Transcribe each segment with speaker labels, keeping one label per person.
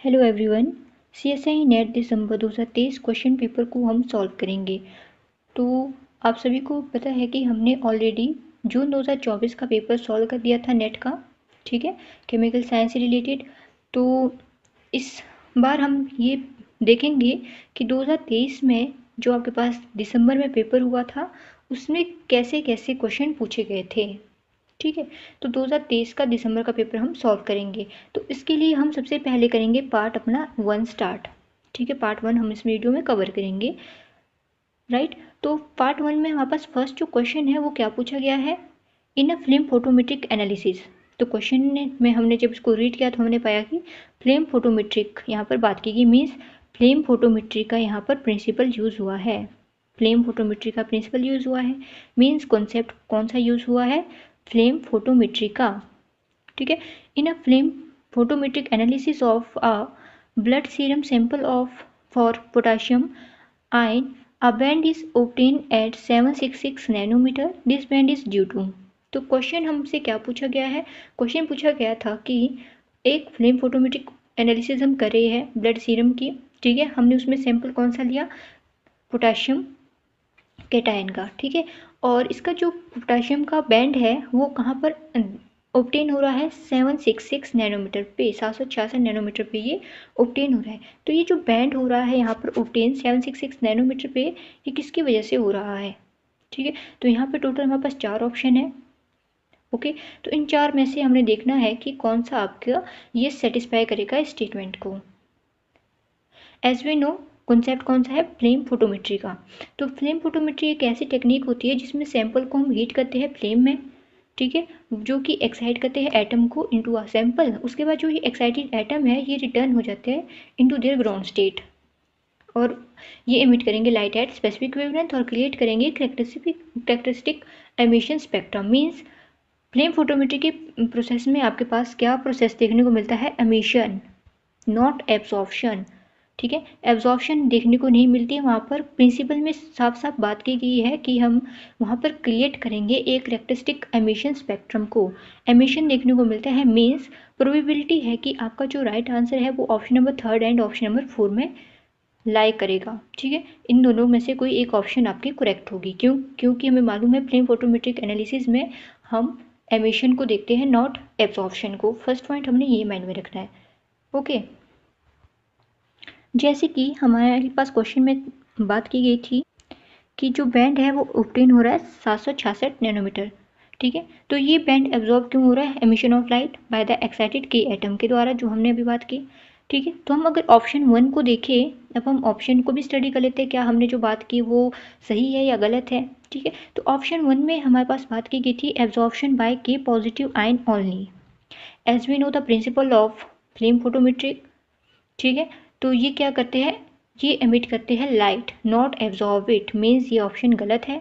Speaker 1: Hello everyone. CSI net दिसंबर 2023 question paper को हम solve करेंगे। तो आप सभी को पता है कि हमने ऑलरेडी जून 2024 का पेपर सॉल्व कर दिया था नेट का, ठीक है, केमिकल साइंस से रिलेटेड। तो इस बार हम ये देखेंगे कि 2023 में जो आपके पास दिसंबर में पेपर हुआ था उसमें कैसे कैसे क्वेश्चन पूछे गए थे, ठीक है। तो 2023 का दिसंबर का पेपर हम सॉल्व करेंगे। तो इसके लिए हम सबसे पहले करेंगे पार्ट अपना 1 स्टार्ट, ठीक है। पार्ट 1 हम इस वीडियो में कवर करेंगे, राइट। तो पार्ट 1 में हमारे पास फर्स्ट जो क्वेश्चन है वो क्या पूछा गया है, in a flame photometric analysis. तो क्वेश्चन में हमने जब इसको रीड किया तो हमने पाया कि फ्लेम फोटोमेट्रिक यहाँ पर बात की गई, मीन्स फ्लेम फोटोमेट्री का यहाँ पर प्रिंसिपल यूज़ हुआ है। फ्लेम फोटोमेट्री का प्रिंसिपल यूज़ हुआ है, मीन्स कॉन्सेप्ट कौन सा यूज़ हुआ है, फ्लेम फोटोमेट्री का, ठीक है। In a flame photometric analysis of a blood serum sample of for potassium ion a band is obtained at 766 nanometre, this band is due to. तो क्वेश्चन हमसे क्या पूछा गया है, क्वेश्चन पूछा गया था कि एक फ्लेम फोटोमेट्रिक एनालिसिस हम कर रहे हैं ब्लड सीरम की, ठीक है। हमने उसमें सैंपल कौन सा लिया, पोटाशियम कैटायन का, ठीक है। और इसका जो पोटाशियम का बैंड है वो कहाँ पर ऑब्टेन हो रहा है, 766 नैनोमीटर पे, 766 नैनोमीटर पे ये ऑब्टेन हो रहा है। तो ये जो बैंड हो रहा है यहाँ पर ऑब्टेन 766 नैनोमीटर पे, ये किसकी वजह से हो रहा है, ठीक है। तो यहाँ पे टोटल हमारे पास 4 ऑप्शन है, ओके। तो इन 4 में से हमने देखना है कि कौन सा आपका ये सेटिस्फाई करेगा स्टेटमेंट को। एज वी नो कॉन्सेप्ट कौन सा है, फ्लेम फोटोमेट्री का। तो फ्लेम फोटोमेट्री एक ऐसी टेक्निक होती है जिसमें सैंपल को हम हीट करते हैं फ्लेम में, ठीक है, जो कि एक्साइट करते हैं एटम को इनटू अ सैंपल। उसके बाद जो ये एक्साइटेड एटम है ये रिटर्न हो जाते हैं इनटू देयर ग्राउंड स्टेट, और ये एमिट करेंगे लाइट एट स्पेसिफिक वेवलेंथ और क्रिएट करेंगे characteristic emission spectrum. Means flame photometry के प्रोसेस में आपके पास क्या प्रोसेस देखने को मिलता है, एमिशन, नॉट एब्जॉर्प्शन, ठीक है। एब्जॉर्प्शन देखने को नहीं मिलती है वहाँ पर। प्रिंसिपल में साफ साफ बात की गई है कि हम वहाँ पर क्रिएट करेंगे एक कैरेक्टरिस्टिक एमिशन स्पेक्ट्रम को, एमिशन देखने को मिलता है। मीन्स प्रोबेबिलिटी है कि आपका जो राइट आंसर है वो option number 3 and option number 4 में लाई करेगा, ठीक है। इन दोनों में से कोई एक ऑप्शन आपकी करेक्ट होगी, क्योंकि हमें मालूम है फ्लेम फोटोमेट्रिक एनालिसिस में हम एमिशन को देखते हैं, नॉट एब्जॉर्प्शन को। फर्स्ट पॉइंट हमने ये माइंड में रखना है, ओके। जैसे कि हमारे पास क्वेश्चन में बात की गई थी कि जो बैंड है वो ऑब्टेन हो रहा है 766 नैनोमीटर, ठीक है। तो ये बैंड एब्जॉर्ब क्यों हो रहा है, emission of light by the excited के एटम के द्वारा, जो हमने अभी बात की, ठीक है। तो हम अगर ऑप्शन 1 को देखें, अब हम ऑप्शन को भी स्टडी कर लेते हैं, क्या हमने जो बात की वो सही है या गलत है, ठीक है। तो ऑप्शन 1 में हमारे पास बात की गई थी एब्जॉर्प्शन बाय के positive ion only, as we know the principle of flame photometric, ठीक है। तो ये क्या करते हैं, ये एमिट करते हैं light, not absorb it, means ये ऑप्शन गलत है,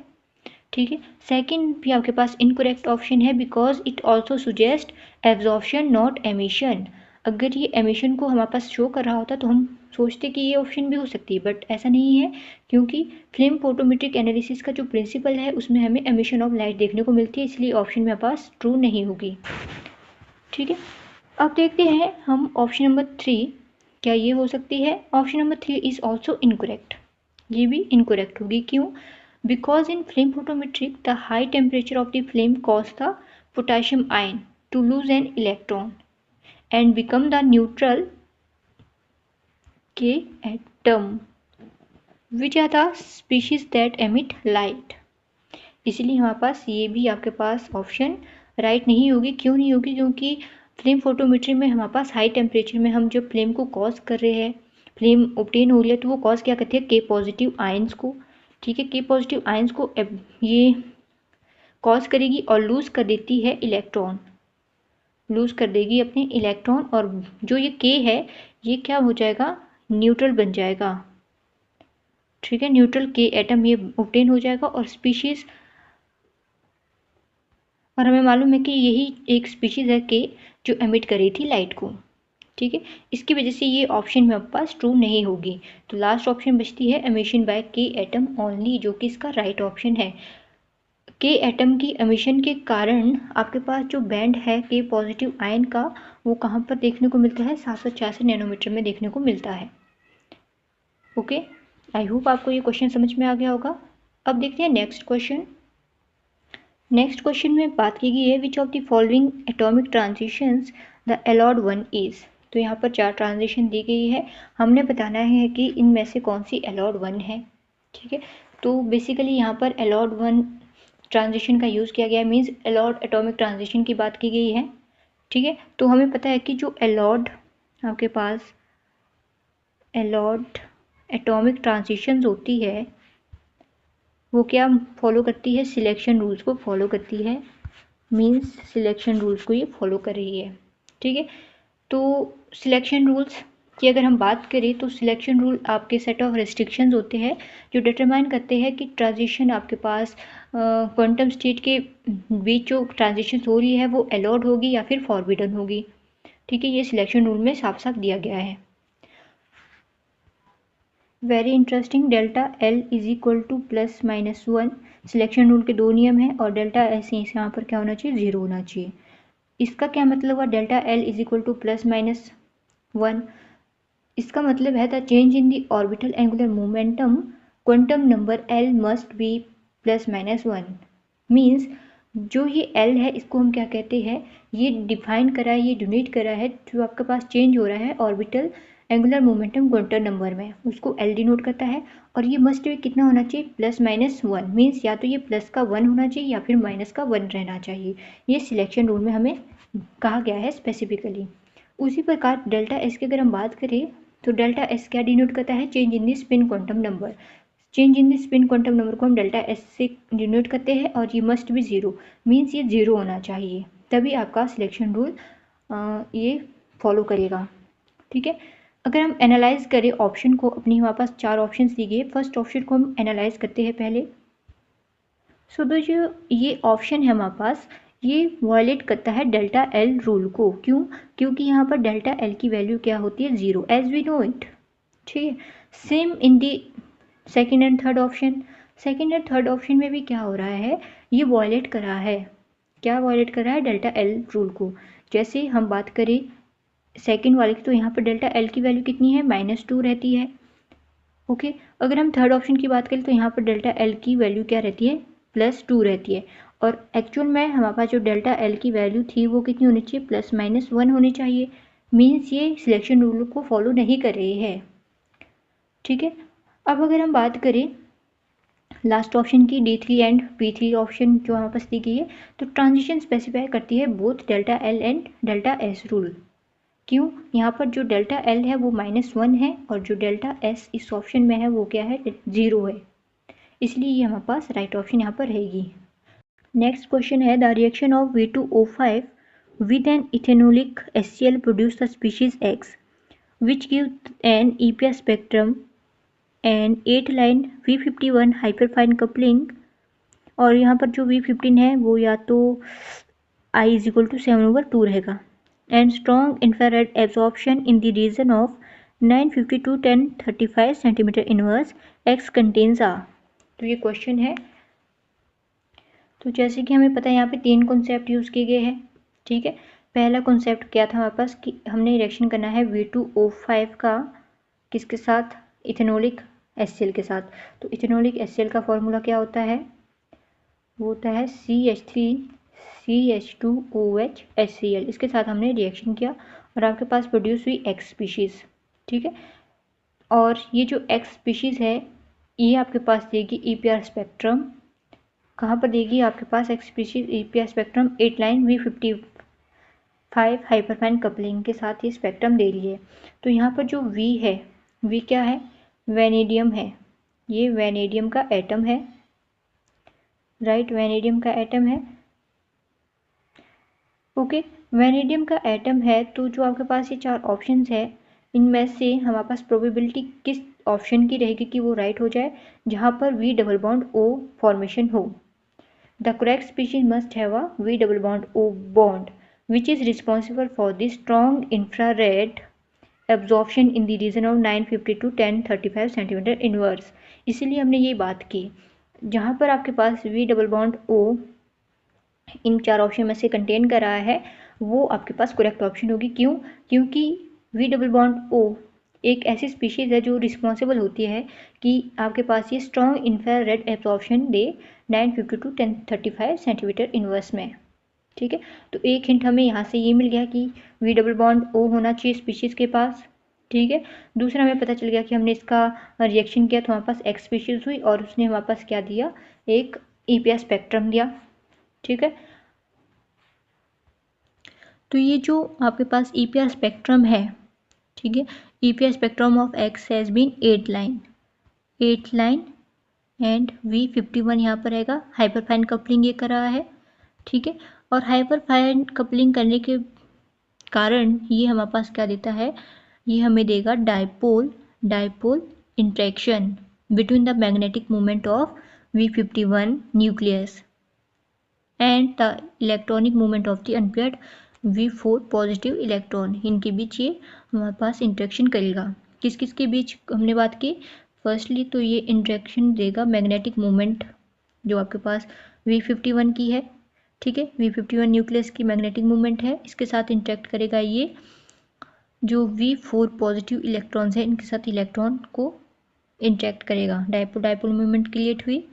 Speaker 1: ठीक है। सेकंड भी आपके पास इनकरेक्ट ऑप्शन है, because it also suggest absorption not emission. अगर ये एमिशन को हमारे पास शो कर रहा होता तो हम सोचते कि ये ऑप्शन भी हो सकती है, बट ऐसा नहीं है, क्योंकि फ्लेम फोटोमेट्रिक एनालिसिस का जो प्रिंसिपल है उसमें हमें एमिशन ऑफ लाइट देखने को मिलती है, इसलिए ऑप्शन मेरे पास ट्रू नहीं होगी, ठीक है। अब देखते हैं हम ऑप्शन नंबर 3, क्या ये हो सकती है, option number 3 is also incorrect, ये भी इनकरेक्ट होगी। क्यों, because in flame photometric the high temperature of the flame cause the potassium ion to lose an electron and become the neutral K atom which are the species that emit light. इसलिए हमारे पास ये भी आपके पास option right नहीं होगी। क्यों नहीं होगी, क्योंकि फ्लेम फोटोमेट्री में हमारे पास हाई टेम्परेचर में हम जब फ्लेम को कॉज कर रहे हैं, फ्लेम ऑब्टेन हो रही है, तो वो कॉज क्या करती है, के पॉजिटिव आयंस को, ठीक है। के पॉजिटिव आयंस को ये कॉज करेगी और लूज कर देती है इलेक्ट्रॉन, लूज कर देगी अपने इलेक्ट्रॉन, और जो ये के है ये क्या हो जाएगा, न्यूट्रल बन जाएगा, ठीक है। न्यूट्रल के एटम ये ऑब्टेन हो जाएगा और स्पीशीज, और हमें मालूम है कि यही एक स्पीशीज है के जो एमिट कर रही थी लाइट को, ठीक है। इसकी वजह से ये ऑप्शन मेरे पास ट्रू नहीं होगी। तो लास्ट ऑप्शन बचती है एमिशन बाय के एटम ओनली, जो कि इसका राइट ऑप्शन है। के एटम की एमिशन के कारण आपके पास जो बैंड है के पॉजिटिव आयन का वो कहाँ पर देखने को मिलता है, 786 नैनोमीटर में देखने को मिलता है। ओके, आई होप आपको ये क्वेश्चन समझ में आ गया होगा। अब देखते हैं नेक्स्ट क्वेश्चन। नेक्स्ट क्वेश्चन में बात की गई है which of the following atomic transitions the allowed one is. तो यहाँ पर 4 ट्रांजिशन दी गई है, हमने बताना है कि इनमें से कौन सी एलॉड वन है। ठीक है, तो बेसिकली यहाँ पर एलॉड वन ट्रांजिशन का यूज़ किया गया है, मीन्स एलॉड एटॉमिक ट्रांजिशन की बात की गई है। ठीक है, तो हमें पता है कि जो एलॉड आपके पास एलॉड एटॉमिक ट्रांजिशंस होती है वो क्या फॉलो करती है, सिलेक्शन रूल्स को फॉलो करती है, मीन्स सिलेक्शन रूल्स को ये फॉलो कर रही है। ठीक है, तो सिलेक्शन रूल्स की अगर हम बात करें तो सिलेक्शन रूल आपके सेट ऑफ रेस्ट्रिक्शंस होते हैं जो डिटरमाइन करते हैं कि ट्रांजिशन आपके पास क्वांटम स्टेट के बीच जो ट्रांजिशन हो रही है वो अलाउड होगी या फिर फॉरबिडन होगी। ठीक है, ये सिलेक्शन रूल में साफ साफ दिया गया है। Very interesting, delta L is equal two plus minus one. Selection rule के 2 नियम हैं और डेल्टा एस यहाँ पर क्या होना चाहिए, 0 होना चाहिए। इसका क्या मतलब हुआ, delta L is equal two plus minus one, इसका मतलब है the change in the orbital angular momentum quantum number L must be plus minus one. Means जो ये एल है इसको हम क्या कहते हैं, ये डिफाइन करा है, ये डिनोट करा है जो आपके पास चेंज हो रहा है orbital angular momentum quantum number में, उसको एल डिनोट करता है। और ये मस्ट भी कितना होना चाहिए, प्लस माइनस वन। मीन्स या तो ये प्लस का 1 होना चाहिए या फिर माइनस का 1 रहना चाहिए। ये सिलेक्शन रूल में हमें कहा गया है स्पेसिफिकली। उसी प्रकार डेल्टा एस की अगर हम बात करें तो डेल्टा एस क्या डिनोट करता है, change in the spin quantum number. Change in the spin quantum number को हम डेल्टा एस से डिनोट करते हैं और ये मस्ट भी 0, मीन्स ये 0 होना चाहिए, तभी आपका सिलेक्शन रूल ये फॉलो करेगा। ठीक है, अगर हम एनालाइज करें ऑप्शन को, अपनी हमारे पास 4 ऑप्शन दी गए, फर्स्ट ऑप्शन को हम एनालाइज करते हैं पहले। सो जो ये ऑप्शन है हमारे पास ये वायलेट करता है डेल्टा एल रूल को। क्यों, क्योंकि यहाँ पर डेल्टा एल की वैल्यू क्या होती है, 0 एज वी नो इट। ठीक है, same in the second and third option. Second and third option में भी क्या हो रहा है, ये वायलेट कर रहा है, क्या वायलेट कर रहा है, डेल्टा एल रूल को। जैसे हम बात करें सेकेंड वाले की तो यहाँ पर डेल्टा एल की वैल्यू कितनी है, -2 रहती है। ओके, अगर हम थर्ड ऑप्शन की बात करें तो यहाँ पर डेल्टा एल की वैल्यू क्या रहती है, +2 रहती है। और एक्चुअल में हमारे पास जो डेल्टा एल की वैल्यू थी वो कितनी होनी चाहिए, +-1 होनी चाहिए। मीन्स ये सिलेक्शन रूल को फॉलो नहीं कर रही है। ठीक है, अब अगर हम बात करें लास्ट ऑप्शन की, D3 एंड P3 ऑप्शन जो हमारे पास दी गई है, तो ट्रांजिशन स्पेसिफाई करती है both delta L and delta S rule. क्यों, यहाँ पर जो डेल्टा एल है वो -1 है और जो डेल्टा एस इस ऑप्शन में है वो क्या है, 0 है, इसलिए ये हमारे पास राइट ऑप्शन यहाँ पर रहेगी। नेक्स्ट क्वेश्चन है the reaction of V2O5 with an ethanolic HCl produce the species X which gives an EPR spectrum and 8 line V51 hyperfine coupling। और यहाँ पर जो V15 है वो या तो I = 7/2 रहेगा and strong infrared absorption in the region of 950 to 1035 centimeter inverse X contains a। तो ये क्वेश्चन है। तो जैसे कि हमें पता है यहाँ पे 3 कॉन्सेप्ट यूज़ किए गए हैं। ठीक है, पहला कॉन्सेप्ट क्या था हमारे पास कि हमने रिएक्शन करना है V2O5 का किसके साथ, इथेनोलिक HCl के साथ। तो इथेनोलिक HCl का फॉर्मूला क्या होता है, वो होता है CH3CH2OH HCl। इसके साथ हमने रिएक्शन किया और आपके पास प्रोड्यूस हुई X स्पीशीज़। ठीक है, और ये जो X स्पीशीज़ है ये आपके पास देगी EPR स्पेक्ट्रम, कहाँ पर देगी आपके पास X species EPR spectrum 8 line V55 hyperfine coupling के साथ ये स्पेक्ट्रम दे रही है। तो यहाँ पर जो V है, V क्या है, वैनेडियम है, ये वैनेडियम का एटम है, राइट, वैनेडियम का एटम है। ओके, वैनेडियम का एटम है, तो जो आपके पास ये 4 ऑप्शंस है इनमें से हमारे पास प्रोबेबिलिटी किस ऑप्शन की रहेगी कि वो राइट हो जाए, जहाँ पर V double bond O formation हो। The correct species must have a V double bond O bond, which is responsible for the strong infrared absorption in the region of 950 to 1035 centimeter inverse। इसीलिए हमने ये बात की जहाँ पर आपके पास V double bond O इन 4 option में से कंटेन कर रहा है वो आपके पास करेक्ट ऑप्शन होगी। क्यों? क्योंकि V डबल बॉन्ड O एक ऐसी स्पीशीज़ है जो रिस्पॉन्सिबल होती है कि आपके पास ये strong infrared absorption they 950 to 1035 centimetre inverse में। ठीक है, तो एक हिंट हमें यहाँ से ये मिल गया कि V डबल बॉन्ड O होना चाहिए स्पीशीज़ के पास। ठीक है, दूसरा हमें पता चल गया कि हमने इसका रिएक्शन किया तो हमारे पास X स्पीशीज़ हुई और उसने हमारे पास क्या दिया, एक EPR स्पेक्ट्रम दिया। ठीक है, तो ये जो आपके पास EPR स्पेक्ट्रम है, ठीक है, EPR spectrum of X has been 8 line and V51 यहाँ पर रहेगा। हाइपरफाइन कपलिंग ये कर रहा है। ठीक है, और हाइपरफाइन कपलिंग करने के कारण ये हमारे पास क्या देता है, ये हमें देगा dipole interaction between the magnetic moment of V51 nucleus and the electronic moment of the unpaired V4 positive electron. इनके बीच ये हमारे पास इंट्रैक्शन करेगा। किस किस के बीच हमने बात की, फर्स्टली तो ये इंट्रैक्शन देगा मैग्नेटिक मोमेंट जो आपके पास V51 की है। ठीक है, V51 न्यूक्लियस की मैग्नेटिक मोमेंट है, इसके साथ इंट्रैक्ट करेगा ये जो V4 पॉजिटिव इलेक्ट्रॉन्स है इनके साथ इलेक्ट्रॉन को इंट्रैक्ट करेगा। डाइपोल मोमेंट क्रिएट हुई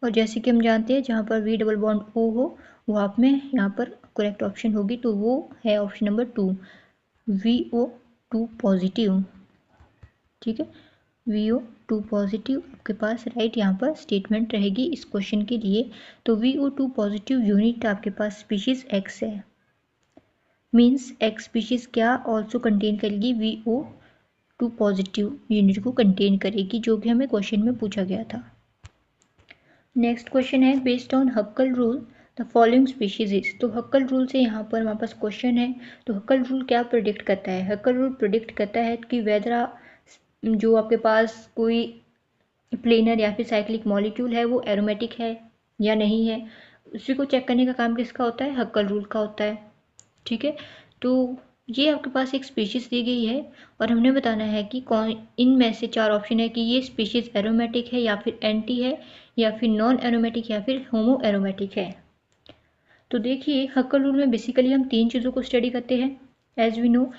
Speaker 1: और जैसे कि हम जानते हैं जहाँ पर V डबल बॉन्ड O हो वहाँ में यहाँ पर करेक्ट ऑप्शन होगी, तो वो है ऑप्शन नंबर 2 VO2 पॉजिटिव। ठीक है, VO2 पॉजिटिव आपके पास राइट यहाँ पर स्टेटमेंट रहेगी इस क्वेश्चन के लिए। तो VO2 पॉजिटिव यूनिट आपके पास स्पीशीज X है, मीन्स X स्पीशीज क्या ऑल्सो कंटेन करेगी, VO2 पॉजिटिव यूनिट को कंटेन करेगी, जो कि हमें क्वेश्चन में पूछा गया था। नेक्स्ट क्वेश्चन है based on हक्कल rule the following species is. तो हक्कल रूल से यहाँ पर हमारे पास क्वेश्चन है। तो हक्कल रूल क्या प्रिडिक्ट करता है, हक्कल रूल प्रिडिक्ट करता है कि वेदर जो आपके पास कोई प्लेनर या फिर साइक्लिक मॉलिक्यूल है वो एरोमेटिक है या नहीं है, उसी को चेक करने का काम किसका होता है, हक्कल रूल का होता है। ठीक है, तो ये आपके पास एक स्पीशीज दी गई है और हमने बताना है कि कौन इनमें से 4 ऑप्शन है कि ये स्पीशीज एरोमेटिक है या फिर एंटी है या फिर नॉन एरोमेटिक या फिर होमो एरोमेटिक है। तो देखिए हक्कल रूल में बेसिकली हम 3 चीज़ों को स्टडी करते हैं एज वी नो।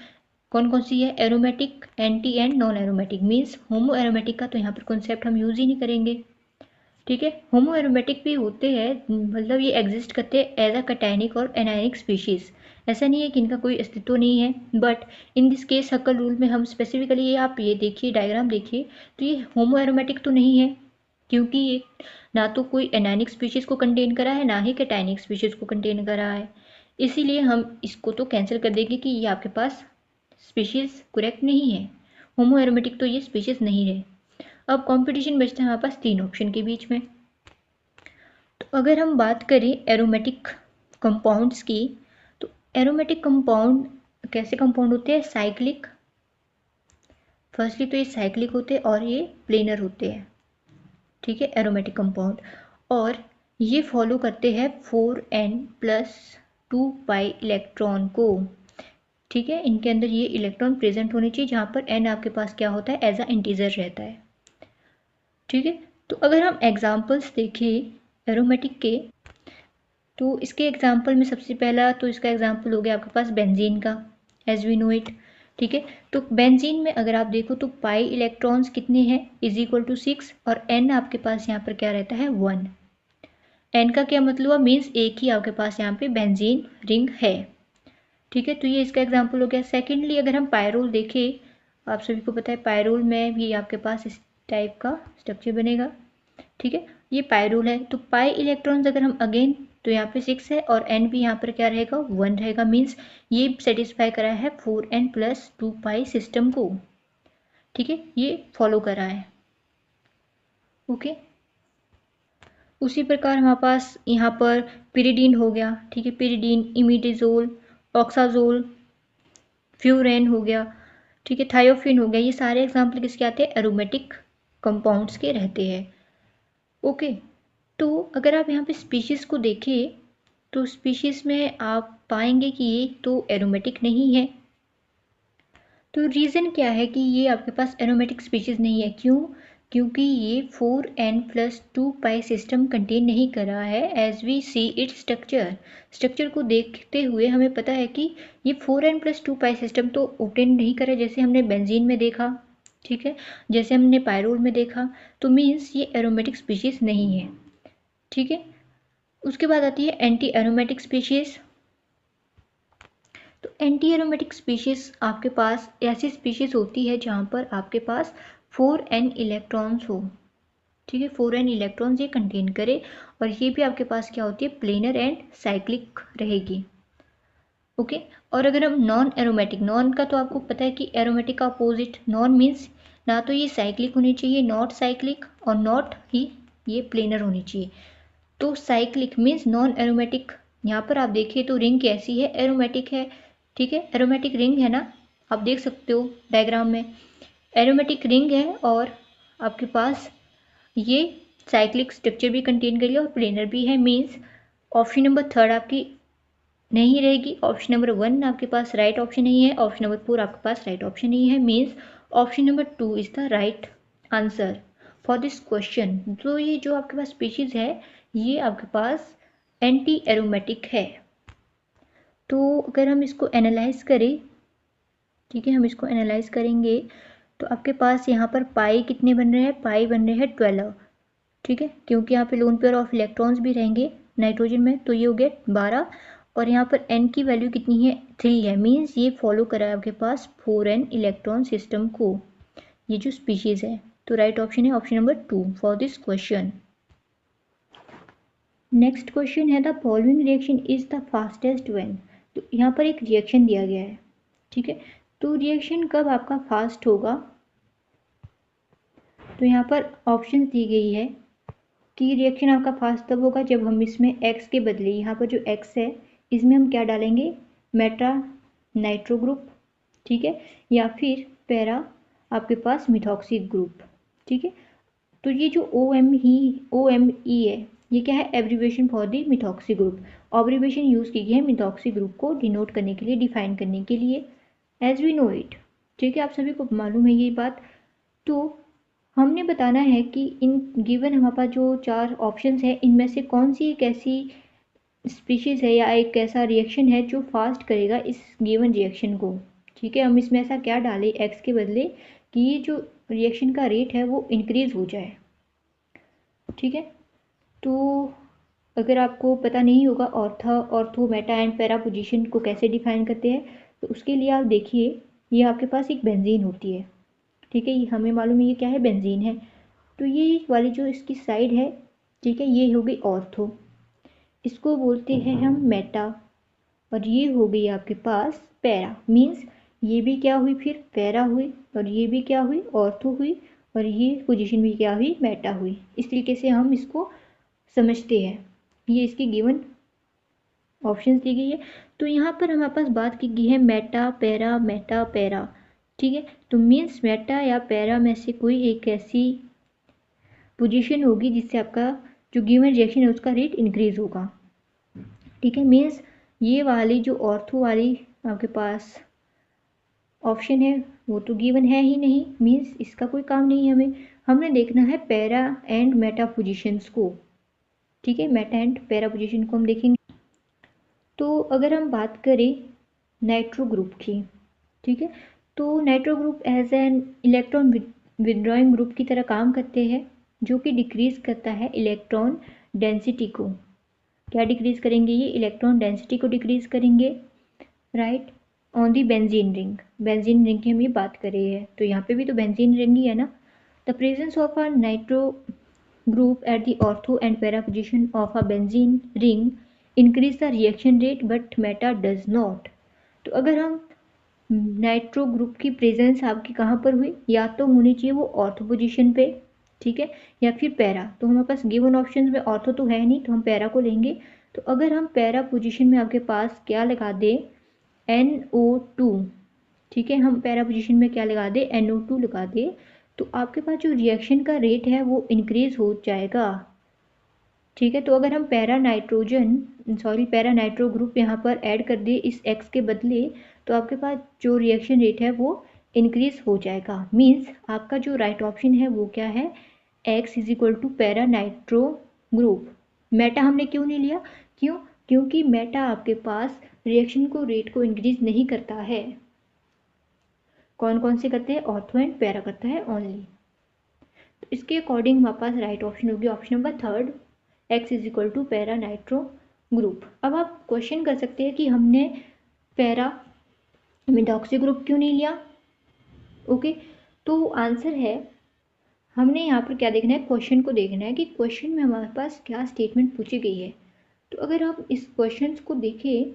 Speaker 1: कौन कौन सी है, aromatic, anti and non aromatic. Means homo aromatic का तो यहाँ पर कॉन्सेप्ट हम यूज़ ही नहीं करेंगे। ठीक है, होमो एरोमेटिक भी होते हैं, मतलब ये एग्जिस्ट करते हैं एज अ कैटायनिक और एनायनिक स्पीशीज़। ऐसा नहीं है कि इनका कोई अस्तित्व नहीं है, but in this case हक्कल rule में हम स्पेसिफिकली ये आप ये देखिए डायग्राम देखिए तो ये होमो एरोमेटिक तो नहीं है, क्योंकि ये ना तो कोई एनायनिक स्पीशीज़ को कंटेन करा है ना ही कैटायनिक स्पीशीज़ को कंटेन करा है। इसीलिए हम इसको तो कैंसिल कर देंगे कि ये आपके पास स्पीशीज़ करेक्ट नहीं है, होमो एरोमेटिक तो ये स्पीशीज़ नहीं है। अब कंपटीशन बचता है हमारे पास 3 ऑप्शन के बीच में। तो अगर हम बात करें एरोमेटिक कंपाउंड्स की, तो एरोमेटिक कंपाउंड कैसे कंपाउंड होते हैं, साइक्लिक। फर्स्टली तो ये साइक्लिक होते हैं और ये प्लेनर होते हैं। ठीक है, एरोमेटिक कंपाउंड, और ये फॉलो करते हैं 4n+2 पाई इलेक्ट्रॉन को। ठीक है, इनके अंदर ये इलेक्ट्रॉन प्रेजेंट होने चाहिए जहाँ पर n आपके पास क्या होता है, एज अ इंटीजर रहता है। ठीक है, तो अगर हम एग्जाम्पल्स देखें एरोमेटिक के, तो इसके एग्जाम्पल में सबसे पहला तो इसका एग्जाम्पल हो गया आपके पास बेंजीन का, एज वी नो इट। ठीक है, तो बेंजीन में अगर आप देखो तो पाई इलेक्ट्रॉन्स कितने हैं, =6, और n आपके पास यहाँ पर क्या रहता है, 1। n का क्या मतलब हुआ, मीन्स एक ही आपके पास यहाँ पे बेंजीन रिंग है। ठीक है, तो ये इसका एग्जाम्पल हो गया। सेकेंडली अगर हम पायरोल देखें, आप सभी को पता है पायरोल में भी आपके पास इस टाइप का स्ट्रक्चर बनेगा। ठीक है, ये पायरोल है, तो पाई इलेक्ट्रॉन्स अगर हम अगेन तो यहाँ पे 6 है और n भी यहाँ पर क्या रहेगा, 1 रहेगा। मीन्स ये सेटिस्फाई करा है 4n+2 पाई सिस्टम को। ठीक है, ये फॉलो करा है। ओके, उसी प्रकार हमारे पास यहाँ पर पिरिडीन हो गया। ठीक है, पिरिडीन, इमिडाजोल, ऑक्साजोल, फ्यूरेन हो गया। ठीक है, थायोफिन हो गया। ये सारे एग्जाम्पल किसके आते हैं, एरोमेटिक कंपाउंड्स के रहते हैं। ओके, तो अगर आप यहाँ पे स्पीशीज़ को देखें तो स्पीशीज़ में आप पाएंगे कि ये तो एरोमेटिक नहीं है। तो रीज़न क्या है कि ये आपके पास एरोमेटिक स्पीशीज़ नहीं है, क्यों? क्योंकि ये 4n+2 सिस्टम कंटेन नहीं कर रहा है। As we see its structure को देखते हुए हमें पता है कि ये 4n+2 सिस्टम तो ऑब्टेन नहीं कर रहा, जैसे हमने बेंजीन में देखा, ठीक है, जैसे हमने पायरोल में देखा। तो मीन्स ये एरोमेटिक स्पीशीज नहीं है, ठीक है। उसके बाद आती है एंटी एरोमेटिक स्पीशीज। तो एंटी एरोमेटिक स्पीशीज आपके पास ऐसी स्पीशीज होती है जहाँ पर आपके पास 4n इलेक्ट्रॉन्स हो, ठीक है, 4n इलेक्ट्रॉन्स ये कंटेन करे, और ये भी आपके पास क्या होती है, प्लेनर एंड साइक्लिक रहेगी। ओके। और अगर हम नॉन एरोमेटिक, नॉन का तो आपको पता है कि एरोमेटिक का अपोजिट, नॉन मीन्स ना तो ये साइक्लिक होनी चाहिए, नॉट साइक्लिक, और नॉट ही ये प्लेनर होनी चाहिए। तो साइक्लिक मीन्स नॉन एरोमेटिक। यहाँ पर आप देखिए तो रिंग कैसी है, एरोमेटिक है, ठीक है, एरोमेटिक रिंग है ना, आप देख सकते हो डायग्राम में, एरोमेटिक रिंग है, और आपके पास ये साइक्लिक स्ट्रक्चर भी कंटेन करेगी और प्लेनर भी है। मीन्स ऑप्शन नंबर 3 आपकी नहीं रहेगी, ऑप्शन नंबर 1 आपके पास राइट ऑप्शन नहीं है, ऑप्शन नंबर 4 आपके पास राइट ऑप्शन नहीं है। Means option number 2 is the right answer for this question. तो ये जो आपके पास स्पीशीज है ये आपके पास एंटी एरोमेटिक है। तो अगर हम इसको एनालाइज करें, ठीक है, हम इसको एनालाइज करेंगे तो आपके पास यहाँ पर पाई कितने बन रहे हैं, पाई बन रहे हैं 12, ठीक है, क्योंकि यहाँ पे लोन पेयर ऑफ इलेक्ट्रॉन्स भी रहेंगे नाइट्रोजन में, तो ये हो गया 12, और यहाँ पर n की वैल्यू कितनी है, 3 है। मीन्स ये फॉलो करा है आपके पास 4n इलेक्ट्रॉन सिस्टम को, ये जो स्पीशीज है। तो राइट ऑप्शन है option number 2 for this question. Next question है the following reaction is the fastest when. तो यहाँ पर एक रिएक्शन दिया गया है, ठीक है, तो रिएक्शन कब आपका फास्ट होगा। तो यहाँ पर ऑप्शन दी गई है कि रिएक्शन आपका फास्ट तब होगा जब हम इसमें x के बदले, यहाँ पर जो x है इसमें हम क्या डालेंगे, मेटा नाइट्रो ग्रुप, ठीक है, या फिर पैरा आपके पास मिथॉक्सी ग्रुप, ठीक है। तो ये जो OMe है ये क्या है, abbreviation for the methoxy group. Abbreviation use की गई है मिथॉक्सी ग्रुप को डिनोट करने के लिए, डिफाइन करने के लिए, एज वी नो इट, ठीक है, आप सभी को मालूम है ये बात। तो हमने बताना है कि इन गिवन हमारे पास जो 4 ऑप्शंस हैं इनमें से कौन सी एक ऐसी स्पीशीज़ है या एक ऐसा रिएक्शन है जो फास्ट करेगा इस गिवन रिएक्शन को, ठीक है। हम इसमें ऐसा क्या डालें एक्स के बदले कि ये जो रिएक्शन का रेट है वो इंक्रीज़ हो जाए, ठीक है। तो अगर आपको पता नहीं होगा ortho Meta and para position को कैसे डिफाइन करते हैं, तो उसके लिए आप देखिए ये आपके पास एक बेंजीन होती है, ठीक है, ये हमें मालूम है ये क्या है, बेंजीन है। तो ये वाली जो इसकी साइड है, ठीक है, ये हो गई ऑर्थो, इसको बोलते हैं हम मेटा, और ये हो गई आपके पास पैरा। मीन्स ये भी क्या हुई, फिर पैरा हुई, और ये भी क्या हुई, ऑर्थो हुई, और ये पोजीशन भी क्या हुई, मेटा हुई। इस तरीके से हम इसको समझते हैं, ये इसकी गिवन ऑप्शंस दी गई है। तो यहाँ पर हमारे पास बात की गई है मेटा पैरा, ठीक है। तो मीन्स मेटा या पैरा में से कोई एक ऐसी पोजीशन होगी जिससे आपका जो गिवन रिएक्शन है उसका रेट इंक्रीज होगा, ठीक है। मीन्स ये वाली जो ऑर्थो वाली आपके पास ऑप्शन है वो तो गिवन है ही नहीं, मीन्स इसका कोई काम नहीं है हमें, हमने देखना है पैरा एंड मेटा पोजीशंस को, ठीक है, मेटा एंड पैरा पोजीशन को हम देखेंगे। तो अगर हम बात करें नाइट्रो ग्रुप की, ठीक है, तो nitro group as an electron withdrawing group की तरह काम करते हैं, जो कि डिक्रीज करता है इलेक्ट्रॉन डेंसिटी को। क्या डिक्रीज करेंगे, ये इलेक्ट्रॉन डेंसिटी को डिक्रीज करेंगे, right, on the benzene ring की हम ये बात कर रहे हैं, तो यहाँ पे भी तो बेंजीन रिंग ही है ना। The presence of a nitro group at the ortho and para position of a benzene ring increase the reaction rate but meta does not। तो अगर हम नाइट्रो ग्रुप की प्रेजेंस आपकी कहाँ पर हुई, या तो होनी चाहिए वो ऑर्थो पोजीशन पे, ठीक है, या फिर पैरा। तो हमारे पास गिवन ऑप्शन में ऑर्थो तो है नहीं, तो हम पैरा को लेंगे। तो अगर हम पैरा पोजीशन में आपके पास क्या लगा दें, NO2, ठीक है, हम पैरा पोजीशन में क्या लगा दें, NO2 लगा दें, तो आपके पास जो रिएक्शन का रेट है वो इंक्रीज हो जाएगा, ठीक है। तो अगर हम पैरा नाइट्रो ग्रुप यहाँ पर ऐड कर दिए इस एक्स के बदले, तो आपके पास जो रिएक्शन रेट है वो इंक्रीज हो जाएगा। मीन्स आपका जो राइट ऑप्शन है वो क्या है, X is equal to para nitro group. Meta हमने क्यों नहीं लिया, क्यों, क्योंकि मेटा आपके पास रिएक्शन को रेट को इंक्रीज नहीं करता है। कौन कौन से करते हैं, ऑर्थो एंड पैरा करता है ओनली। तो इसके अकॉर्डिंग हमारे पास राइट ऑप्शन होगी option number third, X is equal to para nitro group. अब आप क्वेश्चन कर सकते हैं कि हमने पैरा मिडॉक्सी ग्रुप क्यों नहीं लिया। ओके, तो आंसर है, हमने यहाँ पर क्या देखना है, क्वेश्चन को देखना है कि क्वेश्चन में हमारे पास क्या स्टेटमेंट पूछी गई है। तो अगर आप इस क्वेश्चन को देखें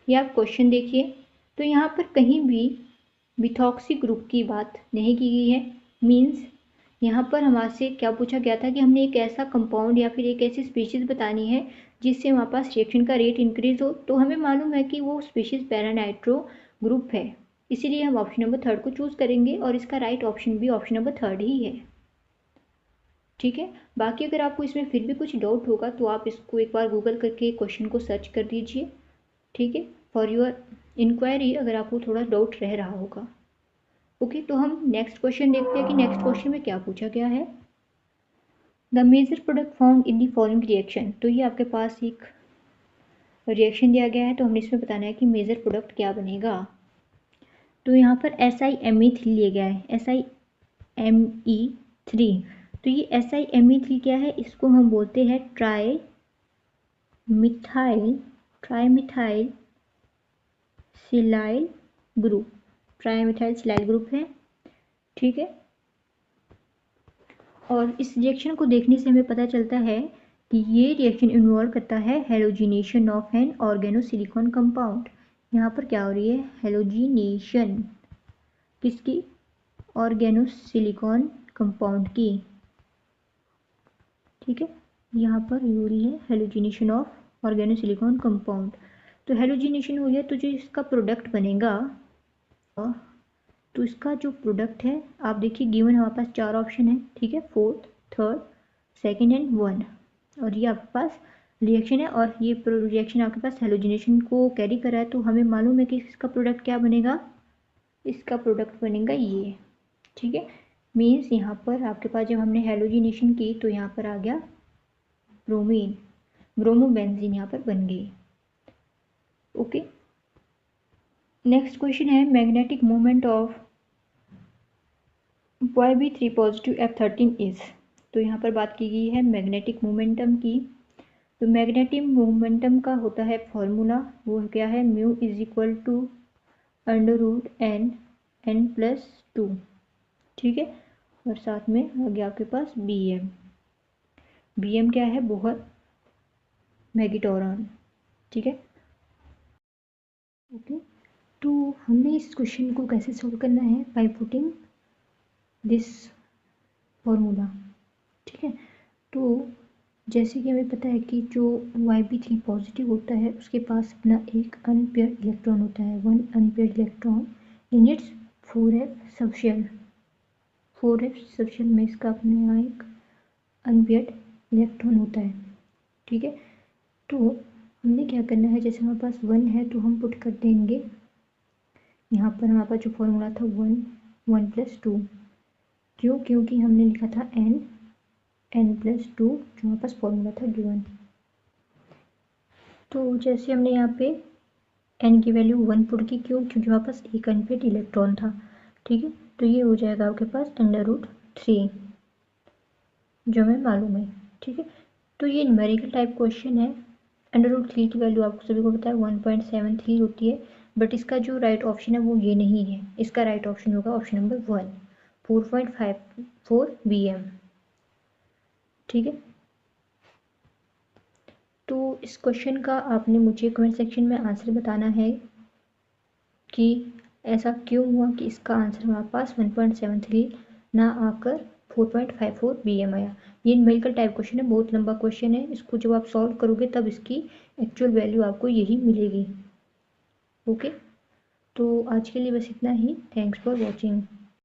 Speaker 1: या आप क्वेश्चन देखिए तो यहाँ पर कहीं भी मिथॉक्सी ग्रुप की बात नहीं की गई है। मीन्स यहाँ पर हमारे से क्या पूछा गया था कि हमने एक ऐसा कंपाउंड या फिर एक ऐसी स्पीशीज़ बतानी है जिससे हमारे पास रिएक्शन का रेट इंक्रीज हो। तो हमें मालूम है कि वो स्पीशीज़ पैरानाइट्रो ग्रुप है, इसीलिए हम ऑप्शन नंबर थर्ड को चूज़ करेंगे और इसका राइट ऑप्शन भी ऑप्शन नंबर थर्ड ही है। ठीक है, बाकी अगर आपको इसमें फिर भी कुछ डाउट होगा तो आप इसको एक बार गूगल करके क्वेश्चन को सर्च कर दीजिए। ठीक है, फॉर योर इंक्वायरी अगर आपको थोड़ा डाउट रह रहा होगा। ओके, तो हम नेक्स्ट क्वेश्चन देखते हैं कि नेक्स्ट क्वेश्चन में क्या पूछा गया है। The major product found in the following reaction. तो ये आपके पास एक रिएक्शन दिया गया है, तो हमने इसमें बताना है कि मेजर प्रोडक्ट क्या बनेगा। तो यहाँ पर SiMe3 लिया गया है, SiMe3। तो ये SiMe3 क्या है, इसको हम बोलते हैं tri methyl silyl group, trimethyl silyl group है। ठीक है, और इस रिएक्शन को देखने से हमें पता चलता है कि ये रिएक्शन इन्वॉल्व करता है halogenation of an organosilicon compound. यहाँ पर क्या हो रही है, हेलोजिनेशन किसकी, ऑर्गेनोसिलिकॉन कंपाउंड की। ठीक है, यहाँ पर हो रही है हेलोजिनेशन ऑफ ऑर्गेनोसिलिकॉन कंपाउंड। तो हेलोजिनेशन हो गया, तो जो इसका प्रोडक्ट बनेगा, तो इसका जो प्रोडक्ट है आप देखिए गिवन हमारे पास 4 ऑप्शन है। ठीक है, फोर्थ, थर्ड, सेकंड एंड 1। और ये आपके पास रिएक्शन है और ये रिएक्शन आपके पास हेलोजिनेशन को कैरी कर रहा है। तो हमें मालूम है कि इसका प्रोडक्ट क्या बनेगा, इसका प्रोडक्ट बनेगा ये। ठीक है, मीन्स यहाँ पर आपके पास जब हमने हेलोजिनेशन की तो यहाँ पर आ गया ब्रोमीन, ब्रोमोबेंजीन यहाँ पर बन गई। ओके, नेक्स्ट क्वेश्चन है magnetic moment of YB3 positive F13 is. तो यहाँ पर बात की गई है मैग्नेटिक मोमेंटम की। तो मैग्नेटिक मोमेंटम का होता है फॉर्मूला, वो क्या है, mu is equal to √n+2। ठीक है, और साथ में आ गया आपके पास bm क्या है, बोहर मैग्नेटोरॉन। ठीक है, ओके, तो हमने इस क्वेश्चन को कैसे सॉल्व करना है, बाय पुटिंग दिस फॉर्मूला। ठीक है, तो जैसे कि हमें पता है कि जो YB3 पॉजिटिव होता है उसके पास अपना एक अनपेयर्ड इलेक्ट्रॉन होता है, 1 unpaired electron in its 4f subshell. 4f subshell में इसका अपने यहाँ एक अनपेयर्ड इलेक्ट्रॉन होता है। ठीक है, तो हमने क्या करना है, जैसे हमारे पास 1 है तो हम पुट कर देंगे यहाँ पर हमारे पास जो फॉर्मूला था 1+2। क्यों, क्योंकि हमने लिखा था n+2 जो हमारे पास फॉर्मूला था गिवन। तो जैसे हमने यहाँ पे n की वैल्यू 1 पुट की, क्यों, क्योंकि हमारे पास एक अनपेयर्ड इलेक्ट्रॉन था। ठीक है, तो ये हो जाएगा आपके पास √3 जो हमें मालूम है। ठीक है, तो ये न्यूमेरिकल टाइप क्वेश्चन है। √3 की वैल्यू आपको सभी को पता है 1.73 होती है, बट इसका जो राइट ऑप्शन है वो ये नहीं है। इसका राइट ऑप्शन होगा ऑप्शन नंबर 1, 4.54 bm। ठीक है, तो इस क्वेश्चन का आपने मुझे कमेंट सेक्शन में आंसर बताना है कि ऐसा क्यों हुआ कि इसका आंसर हमारे पास 1.73 ना आकर 4.54 bm आया। ये न्यूमेरिकल टाइप क्वेश्चन है, बहुत लंबा क्वेश्चन है, इसको जब आप सॉल्व करोगे तब इसकी एक्चुअल वैल्यू आपको यही मिलेगी। ओके, तो आज के लिए बस इतना ही। Thanks for watching.